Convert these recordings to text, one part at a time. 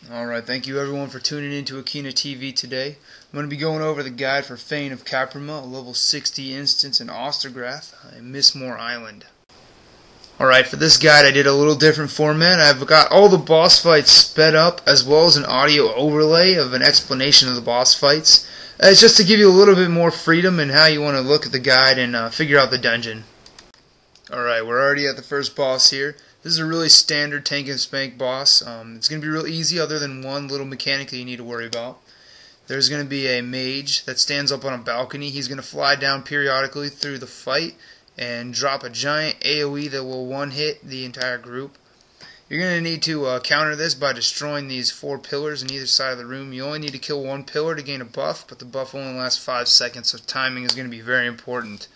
Alright, thank you everyone for tuning in to AkeenaTV today. I'm going to be going over the guide for Fane of Kaprima, a level 60 instance in Ostergrath in Mistmore Island. Alright, for this guide I did a little different format. I've got all the boss fights sped up as well as an audio overlay of an explanation of the boss fights. It's just to give you a little bit more freedom in how you want to look at the guide and figure out the dungeon. Alright, we're already at the first boss here. This is a really standard tank and spank boss. It's going to be real easy other than one little mechanic that you need to worry about. There's going to be a mage that stands up on a balcony. He's going to fly down periodically through the fight and drop a giant AoE that will one-hit the entire group. You're going to need to counter this by destroying these 4 pillars on either side of the room. You only need to kill 1 pillar to gain a buff, but the buff only lasts 5 seconds, so timing is going to be very important.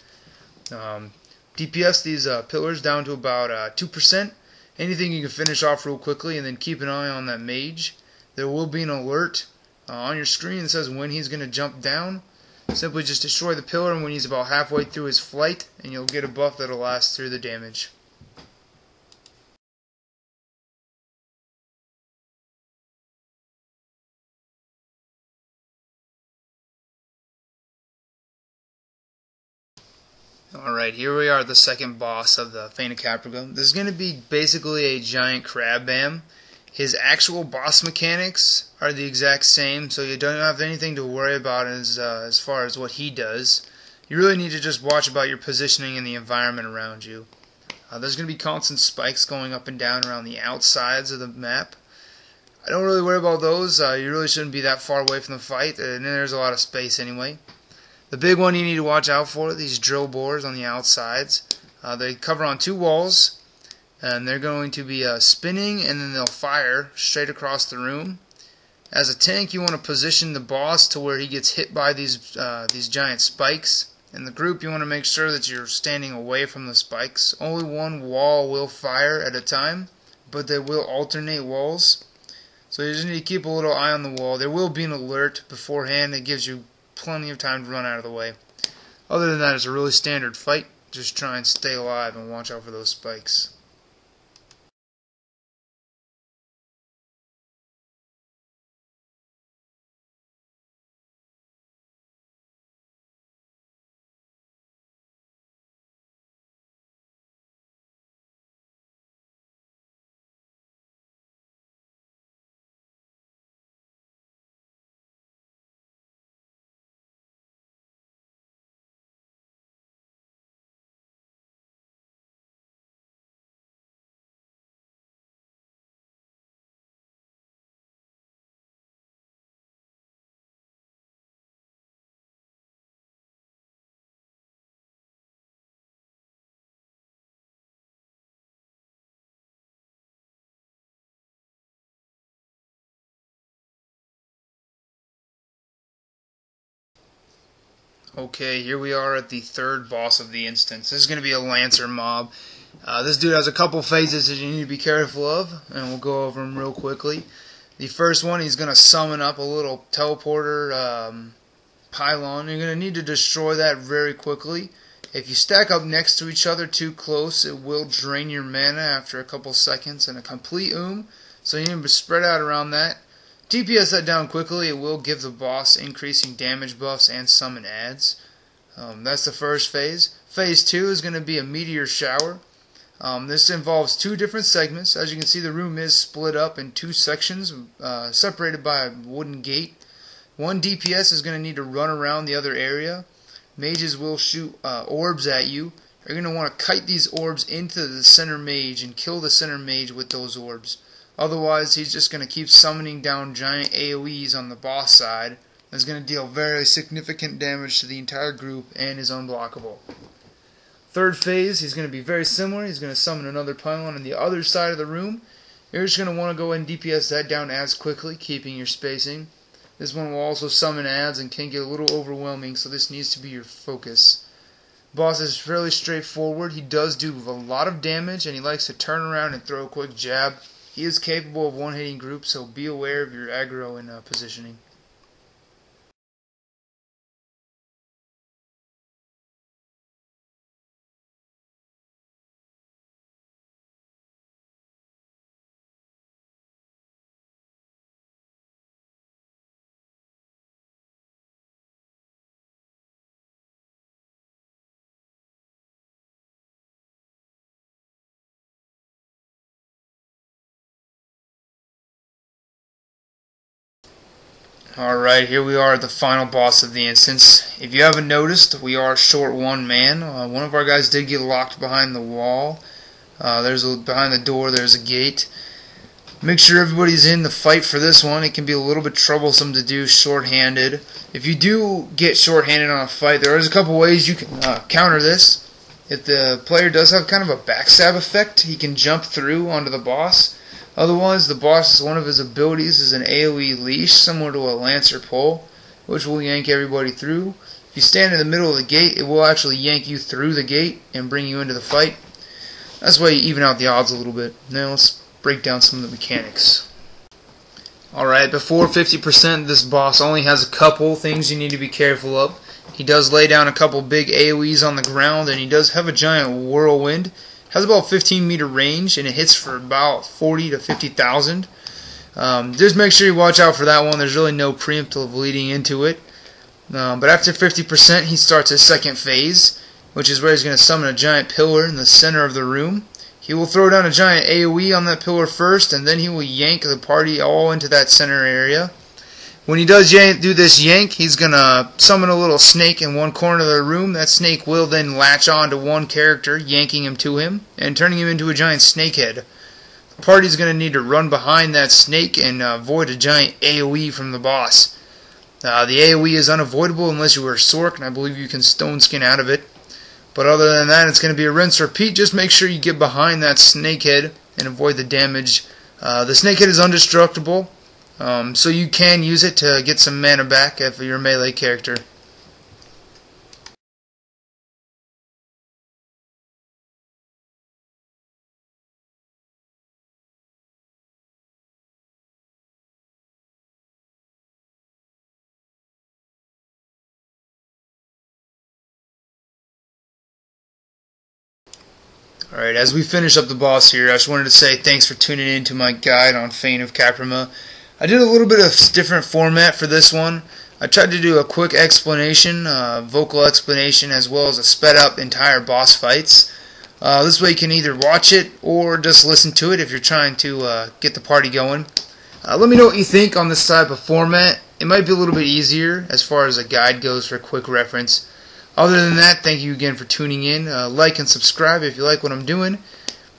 DPS these pillars down to about 2%. Anything you can finish off real quickly, and then keep an eye on that mage. There will be an alert on your screen that says when he's going to jump down. Simply just destroy the pillar when he's about halfway through his flight, and you'll get a buff that'll last through the damage. Alright, here we are at the second boss of the Fane of Kaprima. This is going to be basically a giant crab bam. His actual boss mechanics are the exact same, so you don't have anything to worry about as far as what he does. You really need to just watch about your positioning in the environment around you. There's going to be constant spikes going up and down around the outsides of the map. I don't really worry about those. You really shouldn't be that far away from the fight, and there's a lot of space anyway. The big one you need to watch out for, these drill bores on the outsides. They cover on 2 walls, and they're going to be spinning, and then they'll fire straight across the room. As a tank, you want to position the boss to where he gets hit by these giant spikes. In the group, you want to make sure that you're standing away from the spikes. Only one wall will fire at a time, but they will alternate walls. So you just need to keep a little eye on the wall. There will be an alert beforehand that gives you plenty of time to run out of the way. Other than that, it's a really standard fight. Just try and stay alive and watch out for those spikes. Okay, here we are at the third boss of the instance. This is going to be a Lancer mob. This dude has a couple phases that you need to be careful of, and we'll go over them real quickly. The first one, he's going to summon up a little teleporter pylon. You're going to need to destroy that very quickly. If you stack up next to each other too close, it will drain your mana after a couple seconds and a complete so you need to spread out around that. DPS that down quickly. It will give the boss increasing damage buffs and summon adds. That's the first phase. Phase 2 is going to be a meteor shower. This involves 2 different segments. As you can see, the room is split up in 2 sections, separated by a wooden gate. One DPS is going to need to run around the other area. Mages will shoot orbs at you. You're going to want to kite these orbs into the center mage and kill the center mage with those orbs. Otherwise, he's just going to keep summoning down giant AoEs on the boss side. That's going to deal very significant damage to the entire group and is unblockable. Third phase, he's going to be very similar. He's going to summon another pylon on the other side of the room. You're just going to want to go ahead and DPS that down as quickly, keeping your spacing. This one will also summon adds and can get a little overwhelming, so this needs to be your focus. Boss is fairly straightforward. He does do a lot of damage, and he likes to turn around and throw a quick jab. He is capable of one-hitting groups, so be aware of your aggro and positioning. Alright, here we are at the final boss of the instance. If you haven't noticed, we are short one man. One of our guys did get locked behind the wall. Behind the door there's a gate. Make sure everybody's in the fight for this one. It can be a little bit troublesome to do short-handed. If you do get short-handed on a fight, there is a couple ways you can counter this. If the player does have kind of a backstab effect, he can jump through onto the boss. Otherwise, the boss, one of his abilities is an AoE leash, similar to a lancer pole, which will yank everybody through. If you stand in the middle of the gate, it will actually yank you through the gate and bring you into the fight. That's why you even out the odds a little bit. Now let's break down some of the mechanics. Alright, before 50%, this boss only has a couple things you need to be careful of. He does lay down a couple big AoEs on the ground, and he does have a giant whirlwind. Has about 15-meter range, and it hits for about 40 to 50,000. Just make sure you watch out for that one. There's really no preemptive leading into it. But after 50%, he starts his second phase, which is where he's going to summon a giant pillar in the center of the room. He will throw down a giant AoE on that pillar first, and then he will yank the party all into that center area. When he does do this yank, he's going to summon a little snake in one corner of the room. That snake will then latch on to one character, yanking him to him, and turning him into a giant snakehead. The party's going to need to run behind that snake and avoid a giant AoE from the boss. The AoE is unavoidable unless you are Sork, and I believe you can stone skin out of it. But other than that, it's going to be a rinse repeat. Just make sure you get behind that snakehead and avoid the damage. The snakehead is indestructible. So you can use it to get some mana back if you're a melee character. Alright, as we finish up the boss here, I just wanted to say thanks for tuning in to my guide on Fane of Kaprima. I did a little bit of different format for this one. I tried to do a quick explanation, vocal explanation, as well as a sped up entire boss fights. This way you can either watch it or just listen to it if you're trying to get the party going. Let me know what you think on this type of format. It might be a little bit easier as far as a guide goes for quick reference. Other than that, thank you again for tuning in. Like and subscribe if you like what I'm doing.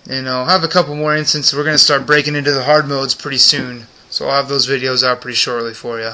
And I'll have a couple more instances. We're going to start breaking into the hard modes pretty soon. So I'll have those videos out pretty shortly for you.